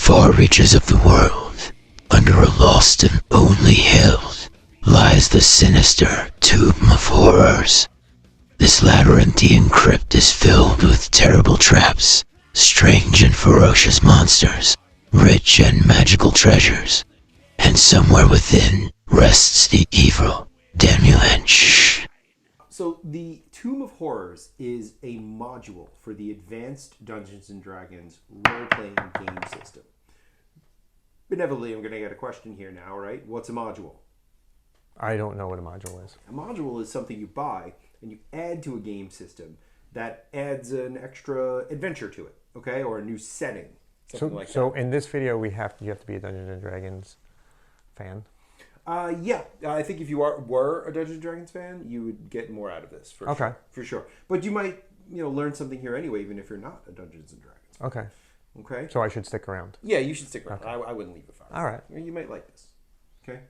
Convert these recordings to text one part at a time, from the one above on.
far reaches of the world, under a lost and lonely hill, lies the sinister Tomb of Horrors. This labyrinthian crypt is filled with terrible traps, strange and ferocious monsters, rich and magical treasures, and somewhere within rests the evil Demulench. So the Tomb of Horrors is a module for the Advanced Dungeons and Dragons role-playing game system. Inevitably, I'm going to get a question here now, right? What's a module? I don't know what a module is. A module is something you buy and you add to a game system that adds an extra adventure to it, okay? Or a new setting, something like that. So in this video, you have to be a Dungeons and Dragons fan. Yeah, I think if you were a Dungeons and Dragons fan, you would get more out of this for sure. But you might, learn something here anyway, even if you're not a Dungeons and Dragons fan. Okay. Okay. So I should stick around. Yeah, you should stick around. Okay. I wouldn't leave it far. All right. You might like this. Okay.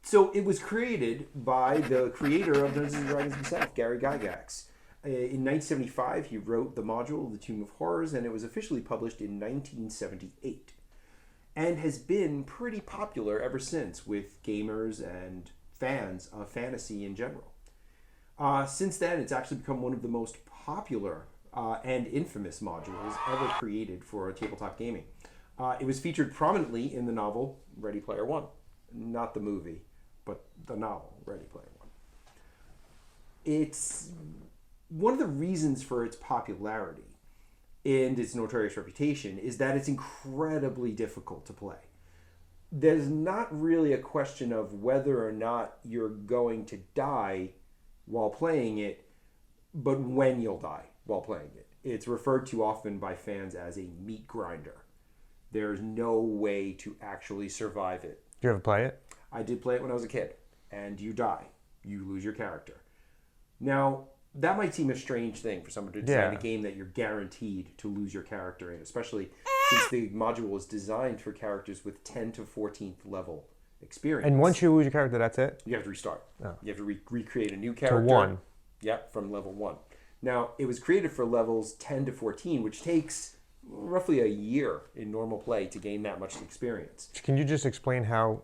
So it was created by the creator of Dungeons and Dragons himself, Gary Gygax. In 1975, he wrote the module, The Tomb of Horrors, and it was officially published in 1978. And has been pretty popular ever since with gamers and fans of fantasy in general. Since then, it's actually become one of the most popular and infamous modules ever created for tabletop gaming. It was featured prominently in the novel Ready Player One. Not the movie, but the novel Ready Player One. It's one of the reasons for its popularity and its notorious reputation is that it's incredibly difficult to play. There's not really a question of whether or not you're going to die while playing it, but when you'll die while playing it. It's referred to often by fans as a meat grinder. There's no way to actually survive it. Did you ever play it? I did play it when I was a kid, and you die. You lose your character. Now, that might seem a strange thing for someone to design a game that you're guaranteed to lose your character in, especially since the module is designed for characters with 10 to 14th level experience. And once you lose your character, that's it? You have to restart. Oh. You have to recreate a new character. To 1. Yep, from level 1. Now, it was created for levels 10 to 14, which takes roughly a year in normal play to gain that much experience. Can you just explain how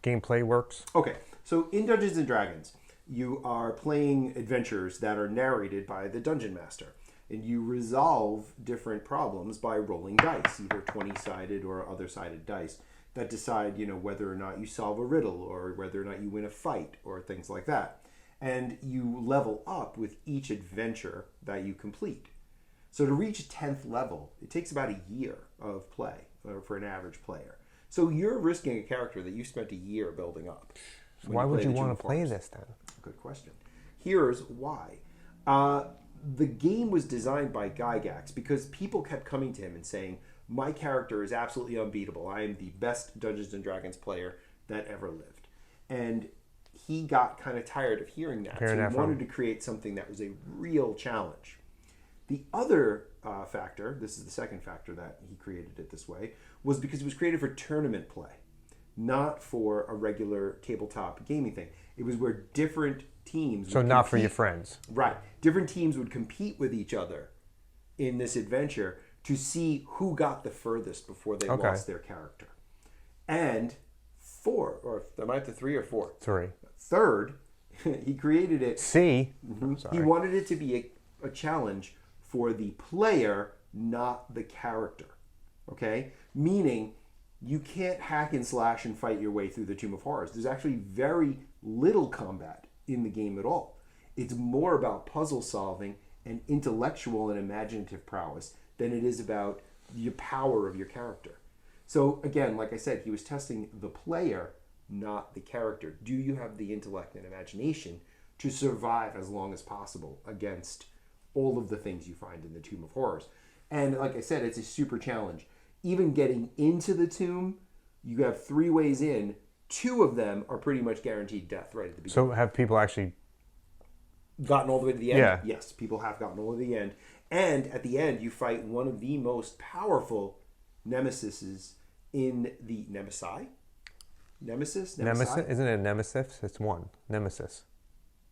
gameplay works? Okay, so in Dungeons and Dragons, you are playing adventures that are narrated by the Dungeon Master. And you resolve different problems by rolling dice, either 20-sided or other-sided dice, that decide, whether or not you solve a riddle or whether or not you win a fight or things like that. And you level up with each adventure that you complete. So to reach 10th level, it takes about a year of play for an average player. So you're risking a character that you spent a year building up. Why would you want to play this then? Good question. Here's why. The game was designed by Gygax because people kept coming to him and saying, my character is absolutely unbeatable. I am the best Dungeons and Dragons player that ever lived. And he got kind of tired of hearing that. So he wanted to create something that was a real challenge. The other factor, this is the second factor that he created it this way, was because it was created for tournament play, not for a regular tabletop gaming thing. It was where different teams... So not for your friends. Right. Different teams would compete with each other in this adventure to see who got the furthest before they lost their character. And am I up to 3 or 4? 3. Third, he created it... C. He wanted it to be a challenge for the player, not the character. Okay? Meaning, you can't hack and slash and fight your way through the Tomb of Horrors. There's actually very little combat in the game at all. It's more about puzzle solving and intellectual and imaginative prowess than it is about the power of your character. So again, like I said, he was testing the player, not the character. Do you have the intellect and imagination to survive as long as possible against all of the things you find in the Tomb of Horrors? And like I said, it's a super challenge. Even getting into the tomb, you have 3 ways in. 2 of them are pretty much guaranteed death right at the beginning. So have people actually gotten all the way to the end? Yeah. Yes, people have gotten all the way to the end. And at the end, you fight one of the most powerful nemesises in the Nemesis? Nemesis? Isn't it Nemesis? It's 1. Nemesis.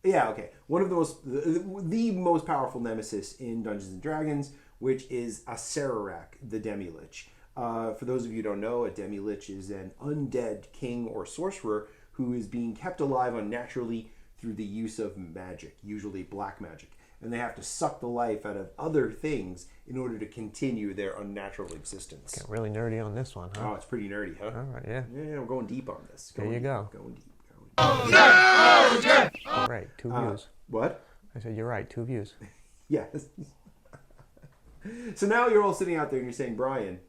Yeah, okay. One of the most powerful nemesis in Dungeons and Dragons, which is Acererak, the Demilich. For those of you who don't know, a demi-lich is an undead king or sorcerer who is being kept alive unnaturally through the use of magic, usually black magic. And they have to suck the life out of other things in order to continue their unnatural existence. Get really nerdy on this one, huh? Oh, it's pretty nerdy, huh? All right, yeah. Yeah, we're going deep on this. There you go. Going deep. All right, 2 views. What? I said, you're right, 2 views. Yes. So now you're all sitting out there and you're saying, Brian,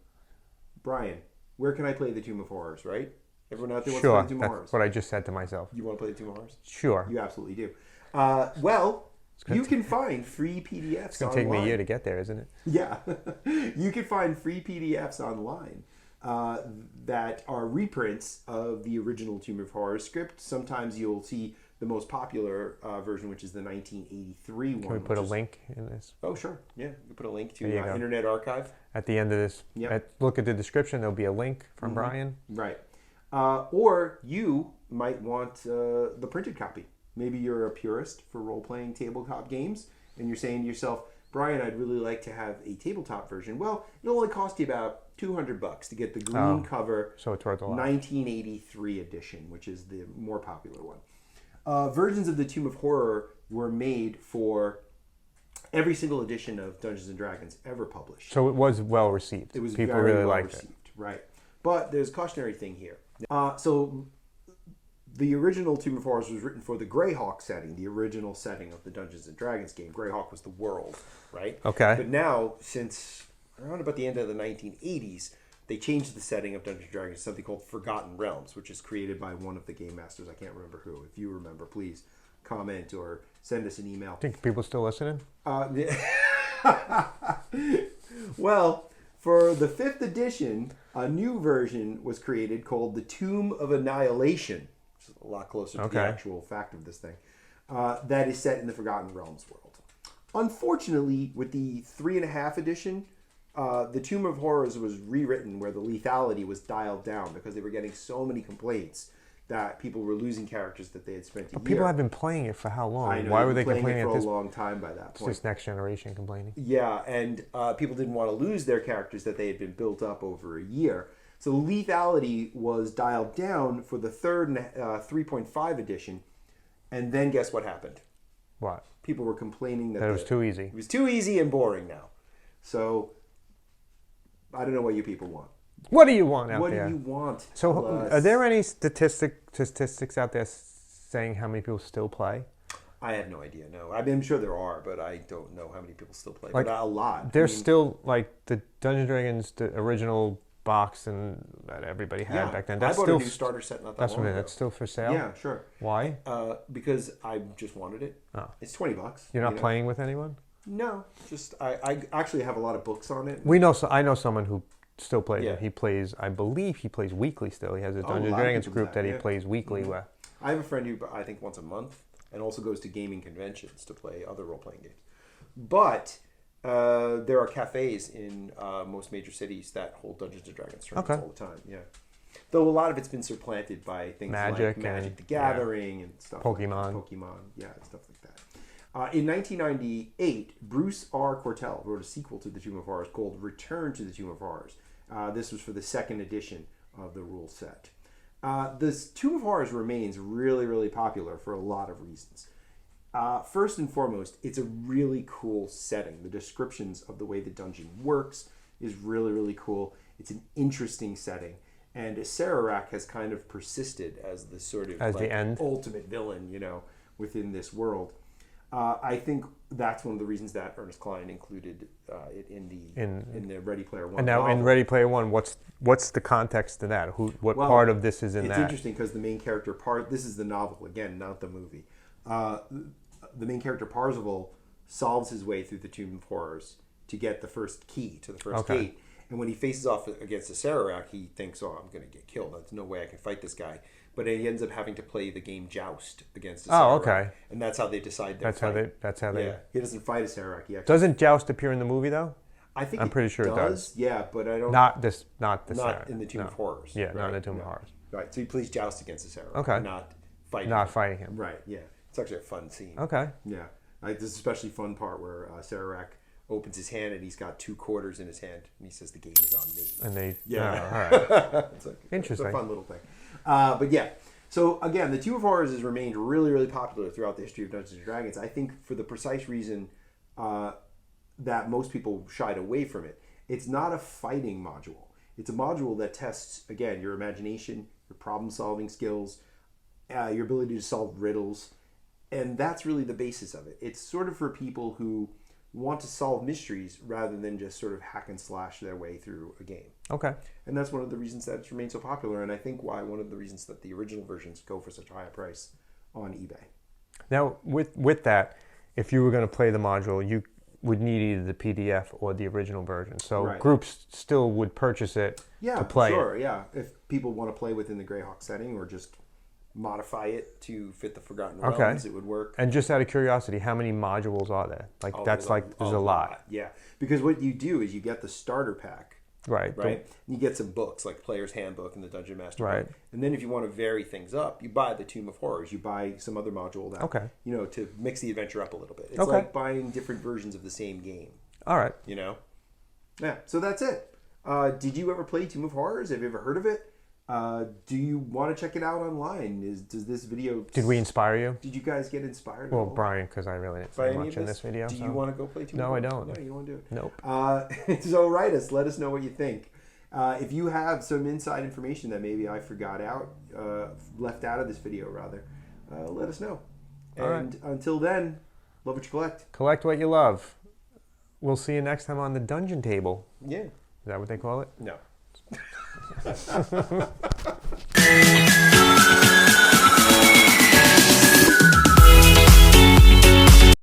where can I play the Tomb of Horrors, right? Everyone out there wants to play the Tomb of Horrors. That's what I just said to myself. You want to play the Tomb of Horrors? Sure. You absolutely do. You can find free PDFs It's going to take me a year to get there, isn't it? Yeah. You can find free PDFs online that are reprints of the original Tomb of Horrors script. Sometimes you'll see the most popular version, which is the 1983 one. Can we put a link in this? Oh, sure. Yeah, we put a link to There you go. Internet Archive. At the end of this, Yep. look at the description. There'll be a link from Brian. Right. Or you might want the printed copy. Maybe you're a purist for role-playing tabletop games, and you're saying to yourself, Brian, I'd really like to have a tabletop version. Well, it'll only cost you about $200 to get the green cover, so it's worth a lot. 1983 edition, which is the more popular one. Versions of the Tomb of Horror were made for every single edition of Dungeons and Dragons ever published. So it was well received. It was People very really well liked received, it. right? But there's a cautionary thing here. So the original Tomb of Horrors was written for the Greyhawk setting, the original setting of the Dungeons and Dragons game. Greyhawk was the world, right? Okay. But now, since around about the end of the 1980s, they changed the setting of Dungeons and Dragons to something called Forgotten Realms, which is created by one of the game masters. I can't remember who. If you remember, please comment or send us an email. Think people still listening? Well, for the 5th edition, a new version was created called the Tomb of Annihilation, which is a lot closer to the actual fact of this thing, that is set in the Forgotten Realms world. Unfortunately, with the 3.5 edition, the Tomb of Horrors was rewritten where the lethality was dialed down because they were getting so many complaints that people were losing characters that they had spent a year. People have been playing it for how long? I know, Why were they playing complaining it at for this a long time by that point? It's just next generation complaining. Yeah, and people didn't want to lose their characters that they had been built up over a year. So lethality was dialed down for the 3rd and 3.5 edition. And then guess what happened? What? People were complaining that it was too easy. It was too easy and boring now. So I don't know what you people want. What do you want out What there? do you want? So are there any statistics out there saying how many people still play? I have no idea. No, I mean, I'm sure there are, but I don't know how many people still play. Like, but a lot. There's still like the Dungeons & Dragons, the original box and that everybody had back then. That's I bought still a new starter set not that that's long ago. That's still for sale. Yeah, sure. Why? Because I just wanted it. Oh. It's $20. You're not playing with anyone? No, just I actually have a lot of books on it. I know someone who still plays it. He plays, I believe he plays weekly still. He has a Dungeons & Dragons group that he plays weekly with. I have a friend who I think once a month and also goes to gaming conventions to play other role-playing games. But there are cafes in most major cities that hold Dungeons & Dragons tournaments all the time. Yeah. Though a lot of it's been supplanted by things like Magic the Gathering and stuff Pokemon. Like that. Pokemon, yeah, and stuff like that. In 1998, Bruce R. Cortell wrote a sequel to the Tomb of Horrors called Return to the Tomb of Horrors. This was for the 2nd edition of the rule set. This Tomb of Horrors remains really, really popular for a lot of reasons. First and foremost, it's a really cool setting. The descriptions of the way the dungeon works is really, really cool. It's an interesting setting. And Sararak has kind of persisted as the sort of the end ultimate villain, within this world. I think that's one of the reasons that Ernest Cline included it in the Ready Player One. And now novel. in Ready Player One, what's the context to that? What part of this is in that? It's interesting because the main character this is the novel again, not the movie. The main character Parzival solves his way through the Tomb of Horrors to get the first key to the first gate. And when he faces off against the Sararak, he thinks, "Oh, I'm going to get killed. There's no way I can fight this guy." But he ends up having to play the game Joust against a Sararak. Oh, okay. And that's how they decide their That's fight. how they. Yeah, he doesn't fight a Sararak. Doesn't Joust appear in the movie though? I'm pretty sure it does. Yeah, but I don't. Not in the Tomb of Horrors. Yeah, not in the Tomb of Horrors. Right. So he plays Joust against the Sararak. Okay. Not fighting. Not fighting him. Right. Yeah. It's actually a fun scene. Okay. Yeah. Like this especially fun part where Sararak opens his hand and he's got 2 quarters in his hand, and he says, "The game is on me." And they, yeah, all right. It's Interesting. a fun little thing. But yeah, so again, the Tomb of Horrors has remained really, really popular throughout the history of Dungeons and Dragons. I think for the precise reason that most people shied away from it. It's not a fighting module. It's a module that tests, again, your imagination, your problem-solving skills, your ability to solve riddles, and that's really the basis of it. It's sort of for people who want to solve mysteries rather than just sort of hack and slash their way through a game. Okay. And that's one of the reasons that it's remained so popular, and I think why one of the reasons that the original versions go for such a high price on eBay. Now, with that, if you were going to play the module, you would need either the PDF or the original version. So Right. groups still would purchase it to play sure, it. yeah. If people want to play within the Greyhawk setting or just modify it to fit the Forgotten Realms, it would work. And just out of curiosity, how many modules are there? Like there's a lot. Yeah, because what you do is you get the starter pack, right? And you get some books like Player's Handbook and the Dungeon Master right? Book. And then if you want to vary things up, you buy the Tomb of Horrors. You buy some other module that to mix the adventure up a little bit. It's like buying different versions of the same game. All right. Yeah. So that's it. Did you ever play Tomb of Horrors? Have you ever heard of it? Do you want to check it out online? Does this video... Did we inspire you? Did you guys get inspired? Well, Brian, because I really didn't say much in this video. Do you want to go play Tomb of Horrors? No, I don't. No, you don't want to do it? Nope. So write us. Let us know what you think. If you have some inside information that maybe I forgot out, left out of this video, rather, let us know. And until then, love what you collect. Collect what you love. We'll see you next time on the dungeon table. Yeah. Is that what they call it? No.